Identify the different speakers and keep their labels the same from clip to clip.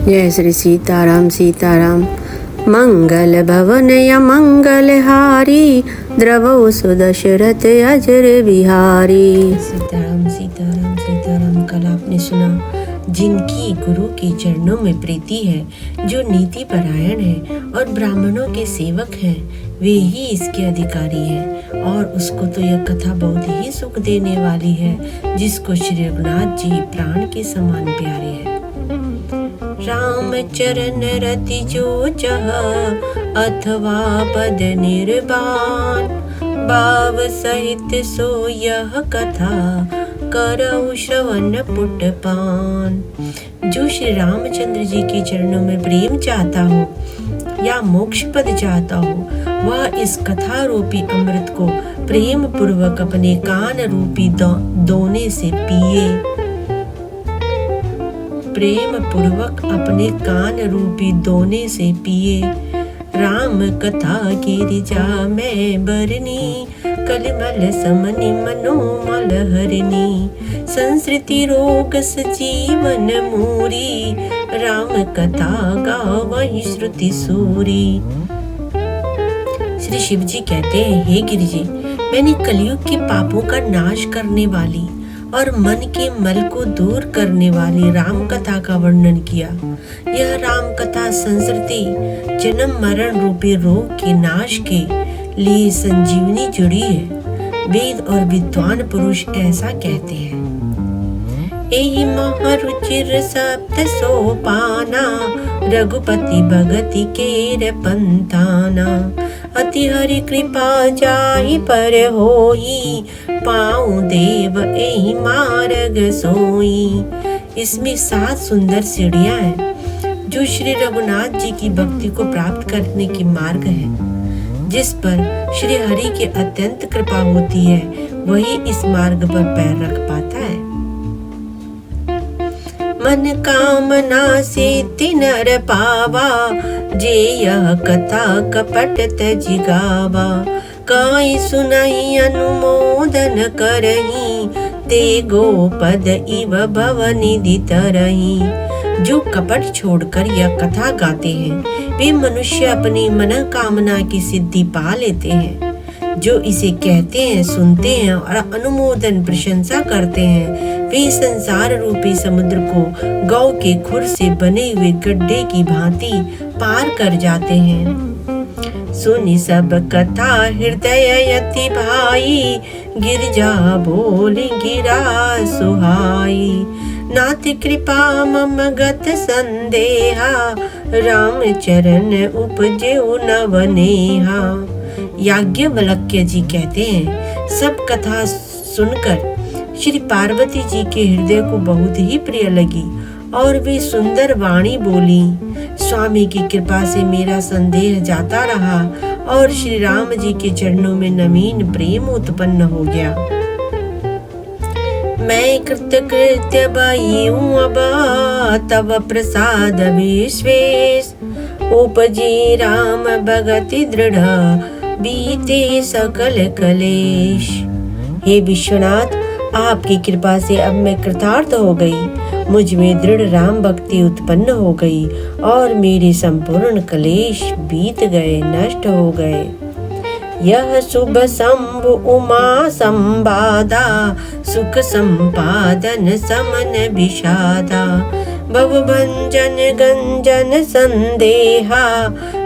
Speaker 1: जय श्री सीताराम सीताराम। मंगल भवन या मंगल हारी, द्रवौ सुदशरथ अजर बिहारी।
Speaker 2: सीताराम सीताराम सीताराम। कल आपने सुना, जिनकी गुरु के चरणों में प्रीति है, जो नीति परायण है और ब्राह्मणों के सेवक हैं, वे ही इसके अधिकारी हैं। और उसको तो यह कथा बहुत ही सुख देने वाली है, जिसको श्री रघुनाथ जी प्राण के समान प्यारे हैं। राम चरण रति जो चह, अथवा पद निर्बाण, भाव सहित सो यह कथा, करऊ श्रवण पुटपान। जो श्री रामचंद्र जी के चरणों में प्रेम चाहता हो या मोक्ष पद चाहता हो, वह इस कथा रूपी अमृत को प्रेम पूर्वक अपने कान रूपी दोने से पिए। प्रेम पूर्वक अपने कान रूपी दोने से पिए। राम कथा गिरिजा में बरनी, कलमल समनि मनोमल हरनी। संस्कृति रोग सजीवन मूरी, राम कथा गावहि श्रुति सूरी। श्री शिव जी कहते हैं, हे गिरिजे, मैंने कलयुग के पापों का नाश करने वाली और मन के मल को दूर करने वाली राम कथा का वर्णन किया। यह राम कथा संस्कृति जन्म मरण रूपी रोग के नाश के लिए संजीवनी जुड़ी है। वेद और विद्वान पुरुष ऐसा कहते हैं। एहि महारुचिर सप्त सोपाना, रघुपति भगति केर पंथाना। अति हरि कृपा जाहि पर होई, पाऊं देव एहि मार्ग सोई। इसमें 7 सुंदर सीढ़ियां हैं, जो श्री रघुनाथ जी की भक्ति को प्राप्त करने के मार्ग है। जिस पर श्री हरि की अत्यंत कृपा होती है, वही इस मार्ग पर पैर रख पाता है। मन कामना सिद्धि नर पावा, जे यह कथा कपट तजि गावा। काई सुनहि अनुमोदन करही, ते गोपद इव भवनिधि तरही। जो कपट छोड़कर यह कथा गाते हैं, वे मनुष्य अपनी मनोकामना की सिद्धि पा लेते हैं। जो इसे कहते हैं, सुनते हैं और अनुमोदन प्रशंसा करते हैं, वे संसार रूपी समुद्र को गौ के खुर से बने हुए गड्ढे की भांति पार कर जाते हैं। सुनी सब कथा हृदय यति भाई, गिरजा बोल गिरा सुहाई। नाथ कृपा मम गत संदेहा, राम चरण उपजेउ नवनेहा। याज्ञवल्क्य जी कहते हैं, सब कथा सुनकर श्री पार्वती जी के हृदय को बहुत ही प्रिय लगी और वे सुंदर वाणी बोली। स्वामी की कृपा से मेरा संदेह जाता रहा और श्री राम जी के चरणों में नवीन प्रेम उत्पन्न हो गया। मैं कृतकृत्य भयऊ अब, तव प्रसाद विश्वेश। उपजी राम भगति दृढ़, बीते सकल कलेश। हे विश्वनाथ, आपकी कृपा से अब मैं कृतार्थ हो गई। मुझ में दृढ़ राम भक्ति उत्पन्न हो गई और मेरे संपूर्ण क्लेश बीत गए, नष्ट हो गए। यह शुभ शंभु उमा संवादा, सुख संपादन समन विषादा। भवभंजन गंजन संदेहा,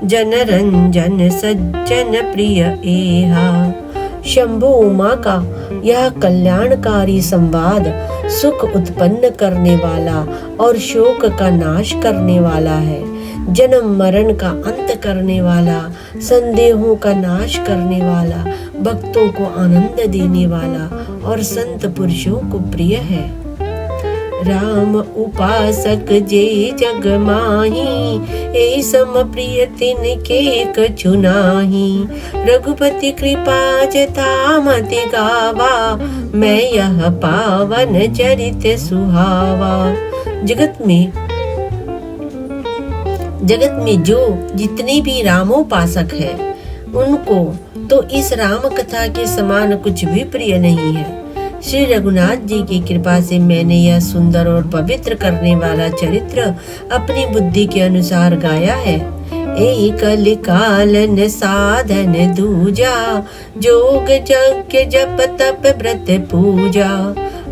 Speaker 2: जन रंजन सज्जन प्रिय एहा। शंभु उमा का यह कल्याणकारी संवाद सुख उत्पन्न करने वाला और शोक का नाश करने वाला है। जन्म मरण का अंत करने वाला, संदेहों का नाश करने वाला, भक्तों को आनंद देने वाला और संत पुरुषों को प्रिय है। राम उपासक जे जग माही, ए सम प्रिय तिनके कछु नाही। रघुपति कृपा जता मति गावा, मैं यह पावन चरित सुहावा। जगत में जो जितने भी रामोपासक हैं, उनको तो इस राम कथा के समान कुछ भी प्रिय नहीं है। श्री रघुनाथ जी की कृपा से मैंने यह सुंदर और पवित्र करने वाला चरित्र अपनी बुद्धि के अनुसार गाया है। एक कलिकालन साधन दूजा, जोग यज्ञ जप तप व्रत पूजा।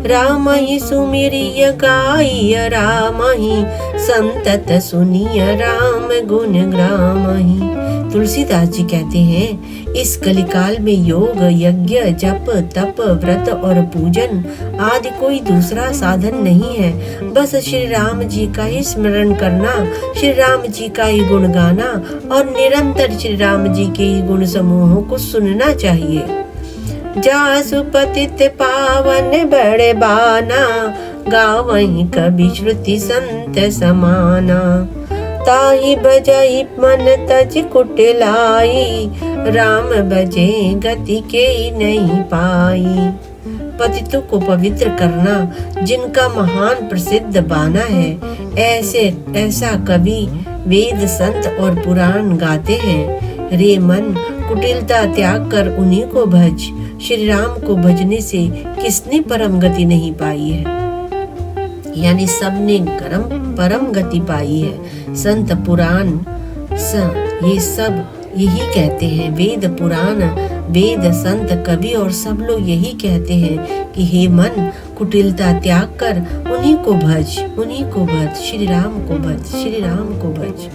Speaker 2: राम ही सुमिरिय गाय राम ही, संतत सुनिय राम गुण ग्राम ही। तुलसीदास जी कहते हैं, इस कलिकाल में योग यज्ञ जप तप व्रत और पूजन आदि कोई दूसरा साधन नहीं है। बस श्री राम जी का ही स्मरण करना, श्री राम जी का ही गुण गाना और निरंतर श्री राम जी के ही गुण समूहों को सुनना चाहिए। जासु पतित पावन बड़े बाना, गावहीं कवि श्रुति संत समाना। ताहि बजाई मन तज कुटिलाई, राम बजे गति के नहीं पाई। पतितों को पवित्र करना जिनका महान प्रसिद्ध बाना है, ऐसा कवि वेद संत और पुराण गाते हैं। रे मन, कुटिलता त्याग कर उन्हीं को भज। श्री राम को भजने से किसने परम गति नहीं पाई है, यानी सबने परम गति पाई है। संत पुराण ये सब यही कहते हैं। वेद पुराण, वेद संत कवि और सब लोग यही कहते हैं कि हे मन, कुटिलता त्याग कर उन्हीं को भज, उन्हीं को भज, श्री राम को भज, श्री राम को भज।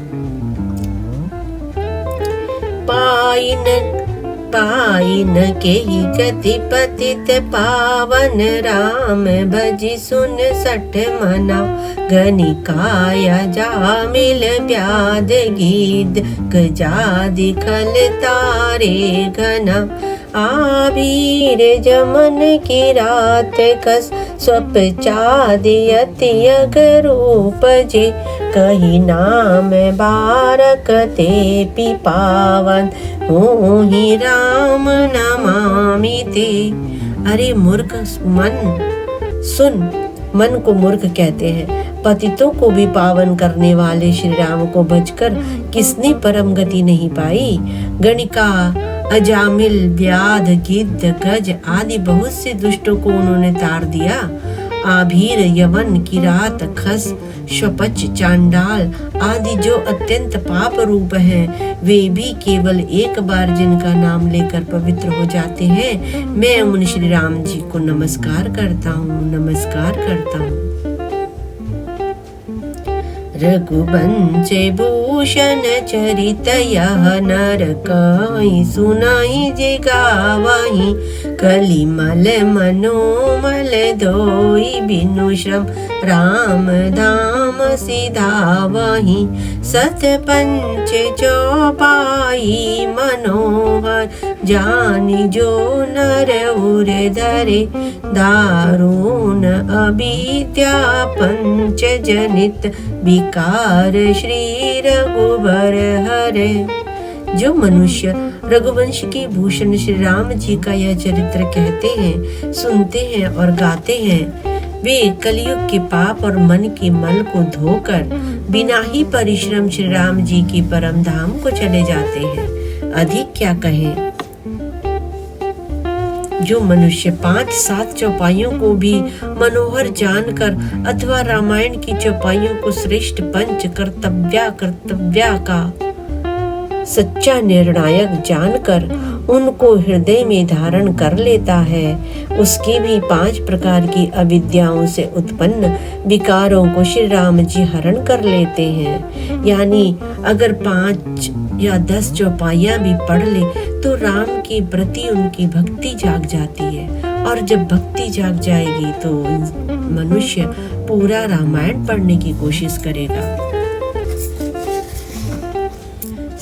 Speaker 2: पाइन के ही गति पतित पावन, राम भजी सुन सठ मना। गनिकाया जा मिल ब्याद गीद, गजादि खल तारे घना। आबीर जमन की रात कस, स्वप चादियति अगरूप जे। कही नाम बारक ते पी पावन, ही राम नमामि ते। अरे मूर्ख मन, सुन। मन को मूर्ख कहते हैं। पतितों को भी पावन करने वाले श्री राम को भजकर किसने परम गति नहीं पाई। गणिका, अजामिल, व्याध, गिद्ध, गज आदि बहुत से दुष्टों को उन्होंने तार दिया। आभीर, यवन, किरात, खस, शपच, चांडाल आदि जो अत्यंत पाप रूप हैं, वे भी केवल एक बार जिनका नाम लेकर पवित्र हो जाते हैं। मैं उन श्री राम जी को नमस्कार करता हूँ, नमस्कार करता हूँ। रघुवंश भूषण चरित यह नर कहि, सुनाई जे गावहीं। कलिमल मनोमल धोई, बिनु श्रम राम धाम सिधावहीं। सत पंच चौपाई मनोहर, जानि जो नर उर धरे। दारुण अविद्या पंच जनित, विकार श्री रघुबर हरे। जो मनुष्य रघुवंश के भूषण श्री राम जी का यह चरित्र कहते हैं, सुनते हैं और गाते हैं, वे कलयुग के पाप और मन के मल को धोकर बिना ही परिश्रम श्री राम जी की परम धाम को चले जाते हैं। अधिक क्या कहें। जो मनुष्य 5-7 चौपाइयों को भी मनोहर जानकर अथवा रामायण की चौपाइयों को श्रेष्ठ पंच कर्तव्या का सच्चा निर्णायक जानकर उनको हृदय में धारण कर लेता है, उसकी भी 5 प्रकार की अविद्याओं से उत्पन्न विकारों को श्री राम जी हरण कर लेते हैं। यानी अगर 5 या 10 चौपाइयाँ भी पढ़ ले तो राम के प्रति उनकी भक्ति जाग जाती है, और जब भक्ति जाग जाएगी तो मनुष्य पूरा रामायण पढ़ने की कोशिश करेगा।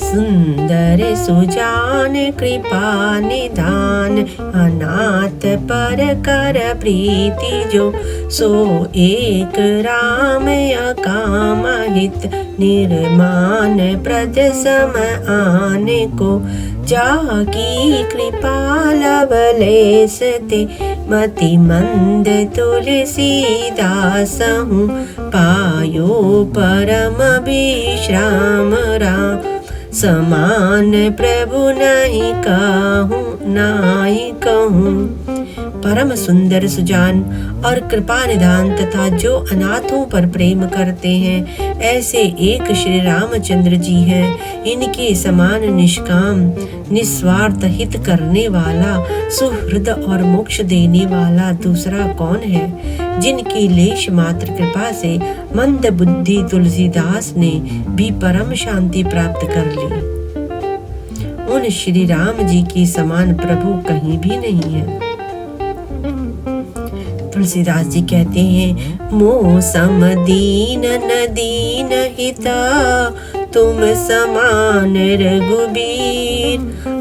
Speaker 2: सुंदर सुजान कृपा निधान, अनाथ पर कर प्रीति जो। सो एक राम अकाम हित, निर्माण प्रद सम आने को। जाकी कृपा लवलेस ते, मति मंद तुलसीदास हूँ। पायो परम विश्राम राम, समान प्रभु नहीं कहूँ, नहीं कहूँ। परम सुंदर सुजान और कृपा निधान तथा जो अनाथों पर प्रेम करते हैं, ऐसे एक श्री रामचंद्र जी हैं। इनके समान निष्काम निस्वार्थ हित करने वाला, सुहृद और मोक्ष देने वाला दूसरा कौन है। जिनकी लेश मात्र कृपा से मंद बुद्धि तुलसीदास ने भी परम शांति प्राप्त कर ली। उन श्री राम जी के समान प्रभु कहीं भी नहीं है। तुलसीदास जी कहते हैं, मोह सम दीन न दीन हिता, तुम समान रघुबीर।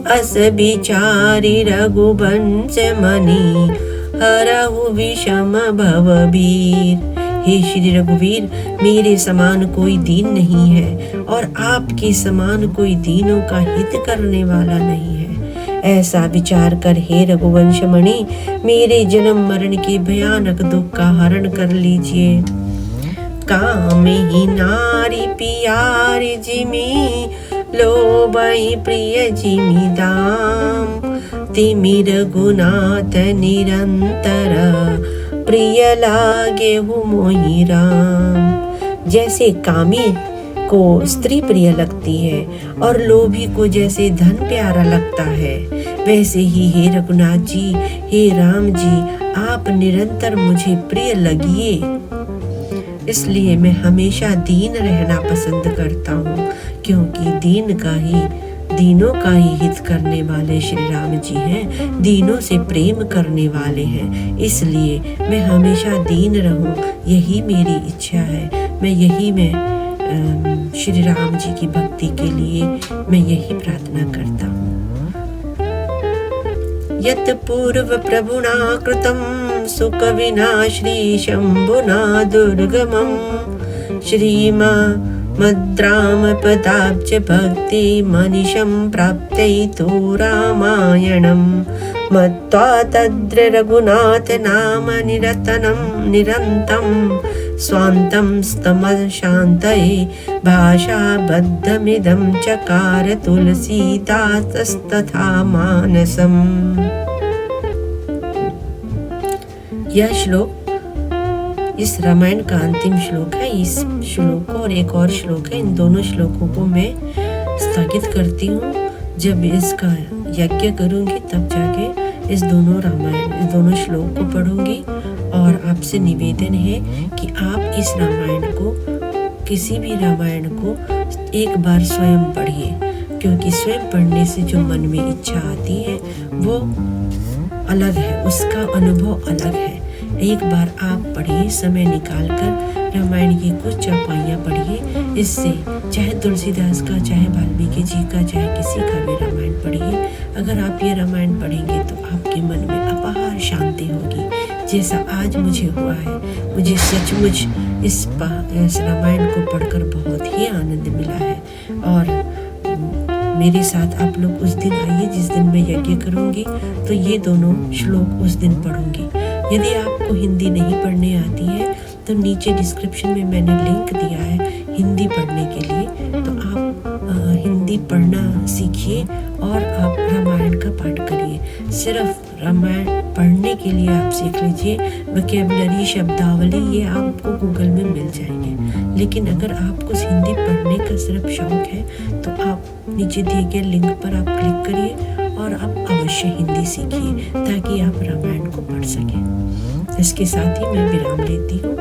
Speaker 2: अस बिचारी रघुवंश मणि, हरहु विषम भवबीर। हे श्री रघुवीर, मेरे समान कोई दीन नहीं है और आपके समान कोई दीनों का हित करने वाला नहीं है। ऐसा विचार कर हे रघुवंश मणि, मेरे जन्म मरण के भयानक दुख का हरण कर लीजिए। काम ही नारी पियारी जिमी, लोभई प्रिय जिमी दाम। तिमि रघुनाथ निरंतर, प्रिय लागे हूँ मोहि राम। जैसे कामी को स्त्री प्रिय लगती है और लोभी को जैसे धन प्यारा लगता है, वैसे ही हे रघुनाथ जी, हे राम जी, आप निरंतर मुझे प्रिय लगिए। इसलिए मैं हमेशा दीन रहना पसंद करता हूँ, क्योंकि दीनों का ही हित करने वाले श्री राम जी हैं, दीनों से प्रेम करने वाले हैं। इसलिए मैं हमेशा दीन रहूं, यही मेरी इच्छा है। मैं श्री राम जी की भक्ति के लिए मैं यही प्रार्थना करता हूँ। यत् पूर्व प्रभुना कृतं सुख विना श्री शंभुना दुर्गमं, श्रीमा मद्राम पदाब्ज भक्ति मनिषं प्राप्तैतो रामायणं। मत्वा तद्र रघुनाथ नाम निरतनं निरन्तं, स्वान्तं स्तमशान्तये भाषाबद्धमिदं चकार तुलसीदासस्तथा मानसम्। यह श्लोक इस रामायण का अंतिम श्लोक है। इस श्लोक और एक और श्लोक है, इन दोनों श्लोकों को मैं स्थगित करती हूँ। जब इसका यज्ञ करूँगी तब जाके इस दोनों श्लोक को पढ़ूंगी। और आपसे निवेदन है कि आप इस रामायण को, किसी भी रामायण को एक बार स्वयं पढ़िए, क्योंकि स्वयं पढ़ने से जो मन में इच्छा आती है वो अलग है, उसका अनुभव अलग है। एक बार आप पढ़िए, समय निकालकर रामायण की कुछ चौपाइयाँ पढ़िए। इससे चाहे तुलसीदास का, चाहे वाल्मीकि जी का, चाहे किसी का भी रामायण पढ़िए। अगर आप ये रामायण पढ़ेंगे तो आपके मन में अपार शांति होगी, जैसा आज मुझे हुआ है। मुझे सचमुच इस रामायण को पढ़कर बहुत ही आनंद मिला है। और मेरे साथ आप लोग उस दिन आइए जिस दिन मैं यज्ञ करूँगी, तो ये दोनों श्लोक उस दिन पढ़ूंगी। यदि आपको हिंदी नहीं पढ़ने आती है तो नीचे डिस्क्रिप्शन में मैंने लिंक दिया है हिंदी पढ़ने के लिए, तो आप हिंदी पढ़ना सीखिए और आप रामायण का पाठ करिए। सिर्फ रामायण पढ़ने के लिए आप सीख लीजिए, वोकैबुलरी, शब्दावली ये आपको गूगल में मिल जाएंगे। लेकिन अगर आपको हिंदी पढ़ने का सिर्फ शौक है तो आप नीचे दिए गए लिंक पर आप क्लिक करिए और आप अवश्य हिंदी सीखिए, ताकि आप रामायण को पढ़ सकें। इसके साथ ही मैं विराम लेती हूँ।